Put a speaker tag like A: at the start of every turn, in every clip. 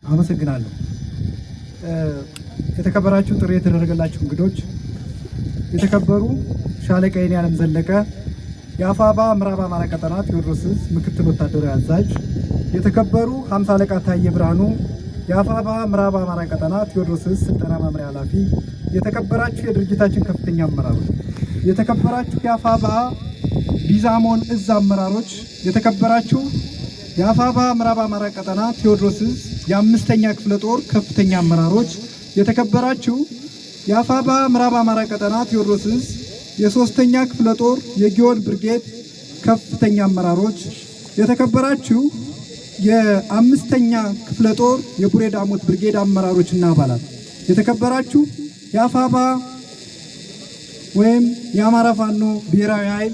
A: አመሰግናለሁ። የተከበራችሁ ጥሪ የተደረገላችሁ እንግዶች፣ የተከበሩ ሻለቃ የኔዓለም ዘለቀ የአፋባ ምዕራብ አማራ ቀጠና ቴዎድሮስ ዕዝ ምክትል ወታደራዊ አዛዥ፣ የተከበሩ 50 አለቃ ታዬ ብርሃኑ የአፋባ ምዕራብ አማራ ቀጠና ቴዎድሮስ ዕዝ ስልጠና መምሪያ ኃላፊ፣ የተከበራችሁ የድርጅታችን ከፍተኛ አመራሮች፣ የተከበራችሁ የአፋባ ቢዛሞን ዕዝ አመራሮች፣ የተከበራችሁ የአፋባ ምዕራብ አማራ ቀጠና ቴዎድሮስ ዕዝ የአምስተኛ ክፍለ ጦር ከፍተኛ አመራሮች፣ የተከበራችሁ የአፋባ ምዕራብ አማራ ቀጠና ቴዎድሮስ ዕዝ የሶስተኛ ክፍለ ጦር የጊዮን ብርጌድ ከፍተኛ አመራሮች፣ የተከበራችሁ የአምስተኛ ክፍለ ጦር የቡሬ ዳሞት ብርጌድ አመራሮችና አባላት፣ የተከበራችሁ የአፋባ ወይም የአማራ ፋኖ ብሔራዊ ኃይል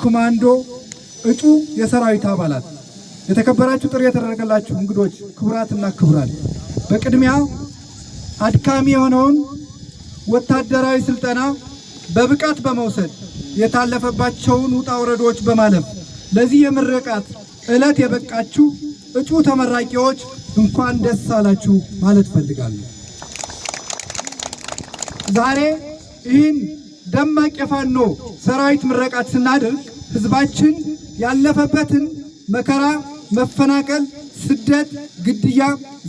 A: ኮማንዶ እጩ የሰራዊት አባላት፣ የተከበራችሁ ጥሪ የተደረገላችሁ እንግዶች፣ ክቡራትና ክቡራን፣ በቅድሚያ አድካሚ የሆነውን ወታደራዊ ስልጠና በብቃት በመውሰድ የታለፈባቸውን ውጣ ውረዶች በማለፍ ለዚህ የምረቃት ዕለት የበቃችሁ እጩ ተመራቂዎች እንኳን ደስ አላችሁ ማለት ፈልጋለሁ። ዛሬ ይህን ደማቅ የፋኖ ሰራዊት ምረቃት ስናደርግ ህዝባችን ያለፈበትን መከራ፣ መፈናቀል፣ ስደት፣ ግድያ፣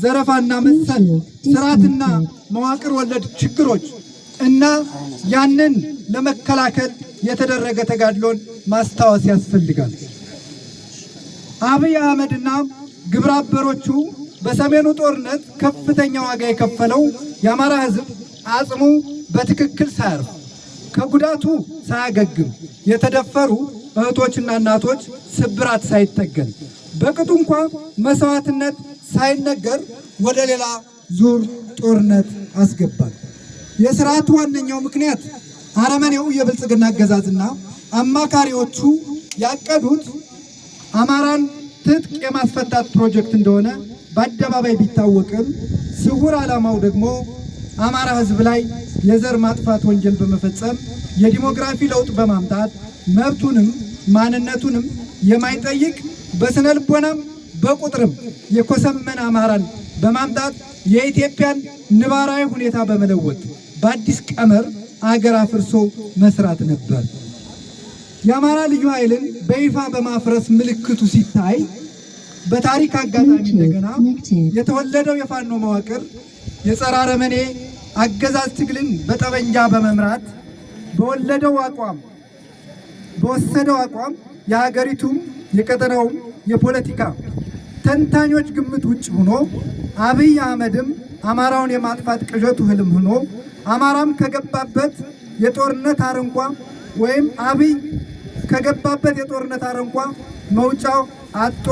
A: ዘረፋና መሰል ስርዓትና መዋቅር ወለድ ችግሮች እና ያንን ለመከላከል የተደረገ ተጋድሎን ማስታወስ ያስፈልጋል። አብይ አህመድና ግብረ አበሮቹ በሰሜኑ ጦርነት ከፍተኛ ዋጋ የከፈለው የአማራ ህዝብ አጽሙ በትክክል ሳያርፍ ከጉዳቱ ሳያገግም የተደፈሩ እህቶችና እናቶች ስብራት ሳይጠገን በቅጡ እንኳን መስዋዕትነት ሳይነገር ወደ ሌላ ዙር ጦርነት አስገባል። የስርዓቱ ዋነኛው ምክንያት አረመኔው የብልጽግና አገዛዝና አማካሪዎቹ ያቀዱት አማራን ትጥቅ የማስፈታት ፕሮጀክት እንደሆነ በአደባባይ ቢታወቅም ስውር ዓላማው ደግሞ አማራ ህዝብ ላይ የዘር ማጥፋት ወንጀል በመፈጸም የዲሞግራፊ ለውጥ በማምጣት መብቱንም ማንነቱንም የማይጠይቅ በስነ ልቦናም በቁጥርም የኮሰመነ አማራን በማምጣት የኢትዮጵያን ንባራዊ ሁኔታ በመለወጥ በአዲስ ቀመር አገር አፍርሶ መስራት ነበር። የአማራ ልዩ ኃይልን በይፋ በማፍረስ ምልክቱ ሲታይ በታሪክ አጋጣሚ እንደገና የተወለደው የፋኖ መዋቅር የጸረ አረመኔ አገዛዝ ትግልን በጠበንጃ በመምራት በወሰደው አቋም የሀገሪቱም የቀጠናውም የፖለቲካ ተንታኞች ግምት ውጭ ሆኖ አብይ አህመድም አማራውን የማጥፋት ቅዠቱ ህልም ሆኖ አማራም ከገባበት የጦርነት አረንቋ ወይም አብይ ከገባበት የጦርነት አረንቋ መውጫው አጥቶ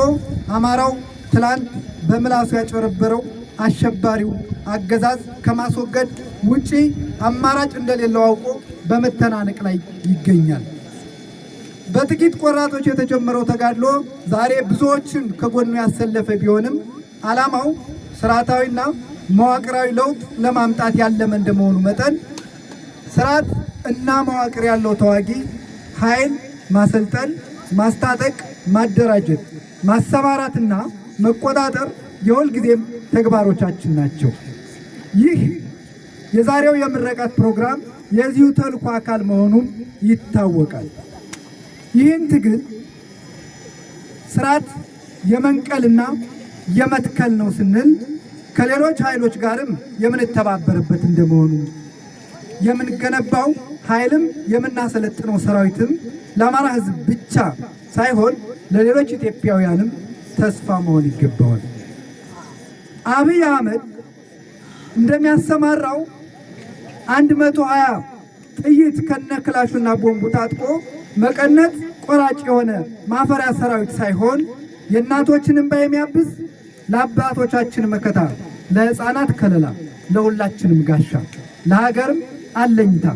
A: አማራው ትላንት በምላሱ ያጨረበረው አሸባሪው አገዛዝ ከማስወገድ ውጪ አማራጭ እንደሌለው አውቆ በመተናነቅ ላይ ይገኛል። በጥቂት ቆራጦች የተጀመረው ተጋድሎ ዛሬ ብዙዎችን ከጎኑ ያሰለፈ ቢሆንም ዓላማው ስርዓታዊና መዋቅራዊ ለውጥ ለማምጣት ያለመ እንደመሆኑ መጠን ስርዓት እና መዋቅር ያለው ተዋጊ ኃይል ማሰልጠን፣ ማስታጠቅ፣ ማደራጀት፣ ማሰማራትና መቆጣጠር የሁል ጊዜም ተግባሮቻችን ናቸው። ይህ የዛሬው የምረቃት ፕሮግራም የዚሁ ተልዕኮ አካል መሆኑም ይታወቃል። ይህን ትግል ስርዓት የመንቀልና የመትከል ነው ስንል ከሌሎች ኃይሎች ጋርም የምንተባበርበት እንደመሆኑ የምንገነባው ኃይልም የምናሰለጥነው ሰራዊትም ለአማራ ህዝብ ብቻ ሳይሆን ለሌሎች ኢትዮጵያውያንም ተስፋ መሆን ይገባዋል። አብይ አህመድ እንደሚያሰማራው 120 ጥይት ከነክላሹና ቦምቡ ታጥቆ መቀነት ቆራጭ የሆነ ማፈሪያ ሰራዊት ሳይሆን የእናቶችን እንባ የሚያብስ ለአባቶቻችን መከታ፣ ለህፃናት ከለላ፣ ለሁላችንም ጋሻ፣ ለሀገርም አለኝታ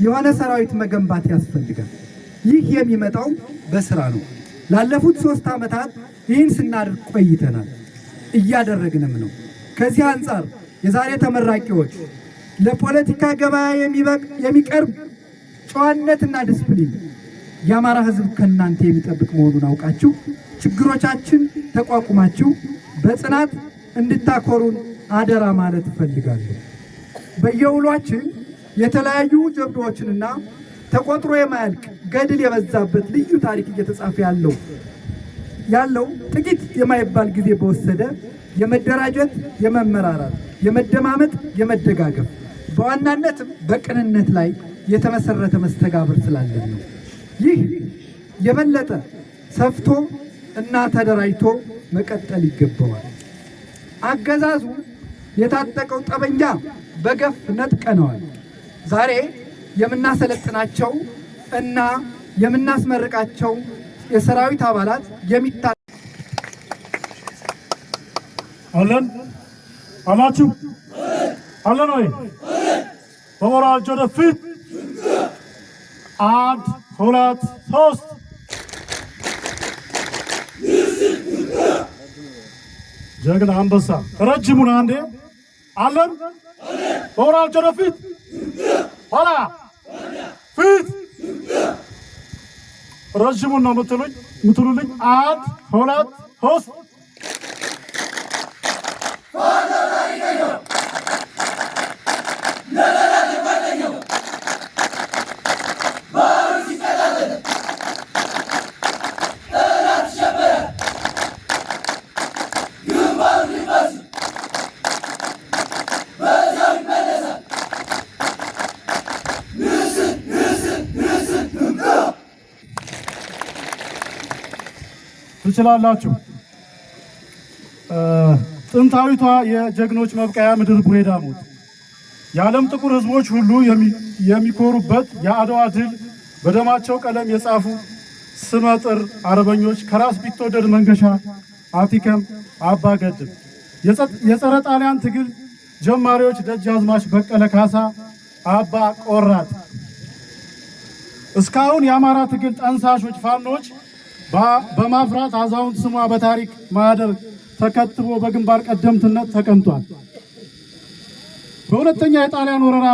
A: የሆነ ሰራዊት መገንባት ያስፈልጋል። ይህ የሚመጣው በስራ ነው። ላለፉት 3 ዓመታት ይህን ስናደርግ ቆይተናል፣ እያደረግንም ነው። ከዚህ አንጻር የዛሬ ተመራቂዎች ለፖለቲካ ገበያ የሚቀርብ ጨዋነትና ዲስፕሊን የአማራ ህዝብ ከናንተ የሚጠብቅ መሆኑን አውቃችሁ ችግሮቻችን ተቋቁማችሁ በጽናት እንድታኮሩን አደራ ማለት እፈልጋለሁ። በየውሏችን የተለያዩ ጀብዶዎችንና ተቆጥሮ የማያልቅ ገድል የበዛበት ልዩ ታሪክ እየተጻፈ ያለው ጥቂት የማይባል ጊዜ በወሰደ የመደራጀት፣ የመመራራት፣ የመደማመጥ፣ የመደጋገፍ በዋናነትም በቅንነት ላይ የተመሰረተ መስተጋብር ስላለን ነው። ይህ የበለጠ ሰፍቶ እና ተደራጅቶ መቀጠል ይገባዋል። አገዛዙ የታጠቀው ጠበንጃ በገፍ ነጥቀነዋል። ዛሬ የምናሰለጥናቸው እና የምናስመርቃቸው የሰራዊት አባላት
B: አላችሁ አለን ወይ? በሞራል ወደፊት! 1 2 3 ጀግና አንበሳ ረጅሙን አንዴ አለን። በሞራል ወደፊት! ኋላ ፊት! ረጅሙን ነው የምትሉልኝ። 1 2 3 ትችላላችሁ። ጥንታዊቷ የጀግኖች መብቀያ ምድር ቡሬ ዳሞት የዓለም ጥቁር ሕዝቦች ሁሉ የሚኮሩበት የአድዋ ድል በደማቸው ቀለም የጻፉ ስመጥር አርበኞች ከራስ ቢትወደድ መንገሻ፣ አቲከም፣ አባ ገድም የጸረ ጣሊያን ትግል ጀማሪዎች ደጃዝማች በቀለ ካሳ፣ አባ ቆራጥ እስካሁን የአማራ ትግል ጠንሳሾች ፋኖች በማፍራት አዛውንት ስሟ በታሪክ ማህደር ተከትቦ በግንባር ቀደምትነት ተቀምጧል። በሁለተኛ የጣሊያን ወረራ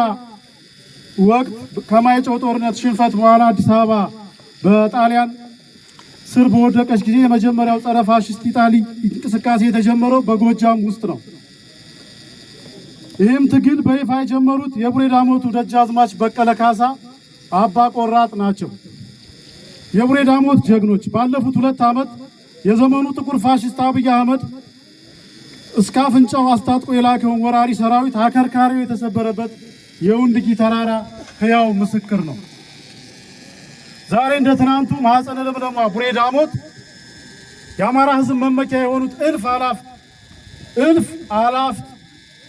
B: ወቅት ከማይጨው ጦርነት ሽንፈት በኋላ አዲስ አበባ በጣሊያን ስር በወደቀች ጊዜ የመጀመሪያው ጸረ ፋሽስት ኢጣሊ እንቅስቃሴ የተጀመረው በጎጃም ውስጥ ነው። ይህም ትግል በይፋ የጀመሩት የቡሬ ዳሞቱ ደጃዝማች በቀለ ካሳ፣ አባ ቆራጥ ናቸው። የቡሬ ዳሞት ጀግኖች ባለፉት 2 ዓመት የዘመኑ ጥቁር ፋሽስት አብይ አህመድ እስከ አፍንጫው አስታጥቆ የላከውን ወራሪ ሰራዊት አከርካሪው የተሰበረበት የውንድጊ ተራራ ሕያው ምስክር ነው። ዛሬ እንደ ትናንቱ ማኅፀነ ለምለሟ ቡሬ ዳሞት የአማራ ሕዝብ መመኪያ የሆኑት እልፍ አላፍት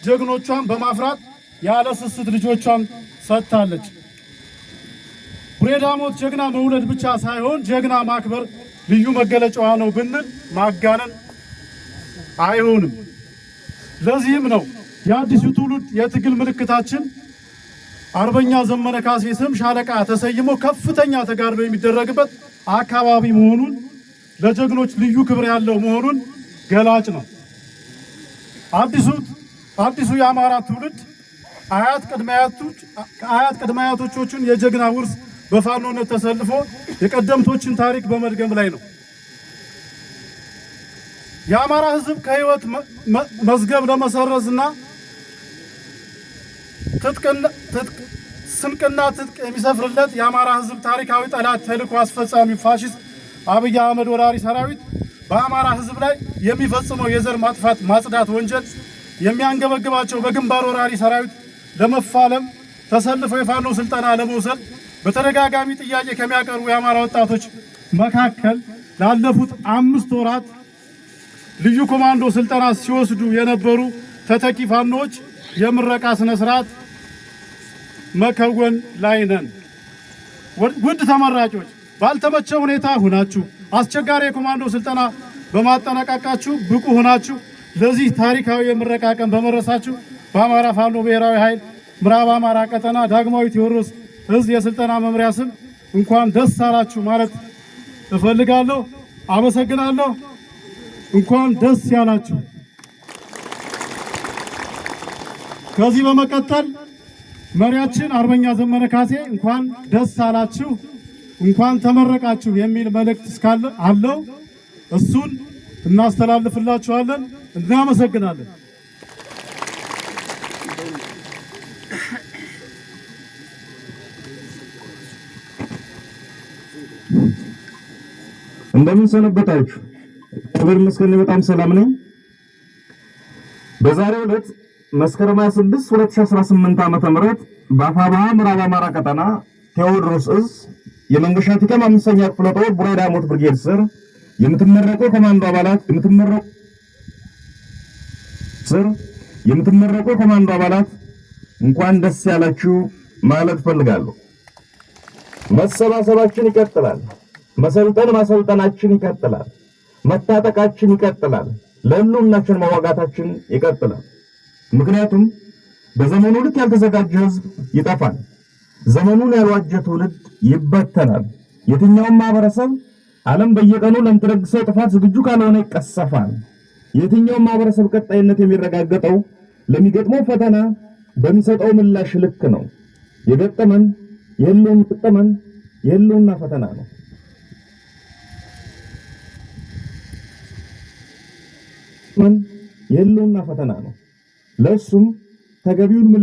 B: ጀግኖቿን በማፍራት ያለ ስስት ልጆቿን ሰጥታለች። ቡሬ ዳሞት ጀግና መውለድ ብቻ ሳይሆን ጀግና ማክበር ልዩ መገለጫዋ ነው ብንል ማጋነን አይሆንም። ለዚህም ነው የአዲሱ ትውልድ የትግል ምልክታችን አርበኛ ዘመነ ካሴ ስም ሻለቃ ተሰይሞ ከፍተኛ ተጋድሎ የሚደረግበት አካባቢ መሆኑን፣ ለጀግኖች ልዩ ክብር ያለው መሆኑን ገላጭ ነው። አዲሱ የአማራ ትውልድ አያት ቅድመ አያቶቹን የጀግና ውርስ በፋኖነት ተሰልፎ የቀደምቶችን ታሪክ በመድገም ላይ ነው። የአማራ ሕዝብ ከህይወት መዝገብ ለመሰረዝና ስንቅና ትጥቅ የሚሰፍርለት የአማራ ሕዝብ ታሪካዊ ጠላት ተልዕኮ አስፈጻሚ ፋሽስት አብይ አህመድ ወራሪ ሰራዊት በአማራ ሕዝብ ላይ የሚፈጽመው የዘር ማጥፋት ማጽዳት ወንጀል የሚያንገበግባቸው በግንባር ወራሪ ሰራዊት ለመፋለም ተሰልፈው የፋኖ ስልጠና ለመውሰድ በተደጋጋሚ ጥያቄ ከሚያቀርቡ የአማራ ወጣቶች መካከል ላለፉት 5 ወራት ልዩ ኮማንዶ ስልጠና ሲወስዱ የነበሩ ተተኪ ፋኖች የምረቃ ስነ ስርዓት መከወን ላይ ነን። ውድ ተመራቂዎች ባልተመቸ ሁኔታ ሆናችሁ አስቸጋሪ የኮማንዶ ስልጠና በማጠናቀቃችሁ ብቁ ሆናችሁ ለዚህ ታሪካዊ የምረቃ ቀን በመድረሳችሁ በአማራ ፋኖ ብሔራዊ ኃይል ምዕራብ አማራ ቀጠና ዳግማዊ ቴዎድሮስ እዝ የስልጠና መምሪያ ስም እንኳን ደስ አላችሁ ማለት እፈልጋለሁ። አመሰግናለሁ። እንኳን ደስ ያላችሁ። ከዚህ በመቀጠል መሪያችን አርበኛ ዘመነ ካሴ እንኳን ደስ አላችሁ፣ እንኳን ተመረቃችሁ የሚል መልእክት አለው። እሱን እናስተላልፍላችኋለን። እናመሰግናለን።
C: እንደምን ሰነበታችሁ? ክብር ይመስገን በጣም ሰላም ነኝ። በዛሬው ዕለት መስከረም 26 2018 ዓመተ ምህረት በአፋብኃ ምዕራብ አማራ ቀጠና ቴዎድሮስ ዕዝ የመንገሻ ቲከም 5ኛ ክፍለ ጦር ቡሬ ዳሞት ብርጌድ ስር የምትመረቁ ኮማንዶ አባላት እንኳን ደስ ያላችሁ ማለት ፈልጋለሁ። መሰባሰባችን ይቀጥላል። ማሰልጠናችን ይቀጥላል። መታጠቃችን ይቀጥላል። ለህልውናችን መዋጋታችን ይቀጥላል። ምክንያቱም በዘመኑ ልክ ያልተዘጋጀ ህዝብ ይጠፋል። ዘመኑን ያልዋጀ ትውልድ ይበተናል። የትኛውም ማህበረሰብ ዓለም በየቀኑ ለምትደግሰው ጥፋት ዝግጁ ካልሆነ ይቀሰፋል። የትኛውም ማህበረሰብ ቀጣይነት የሚረጋገጠው ለሚገጥመው ፈተና በሚሰጠው ምላሽ ልክ ነው። የገጠመን የህልውና ፈተና ነው። የህልውና ፈተና ነው። ለሱም ተገቢውን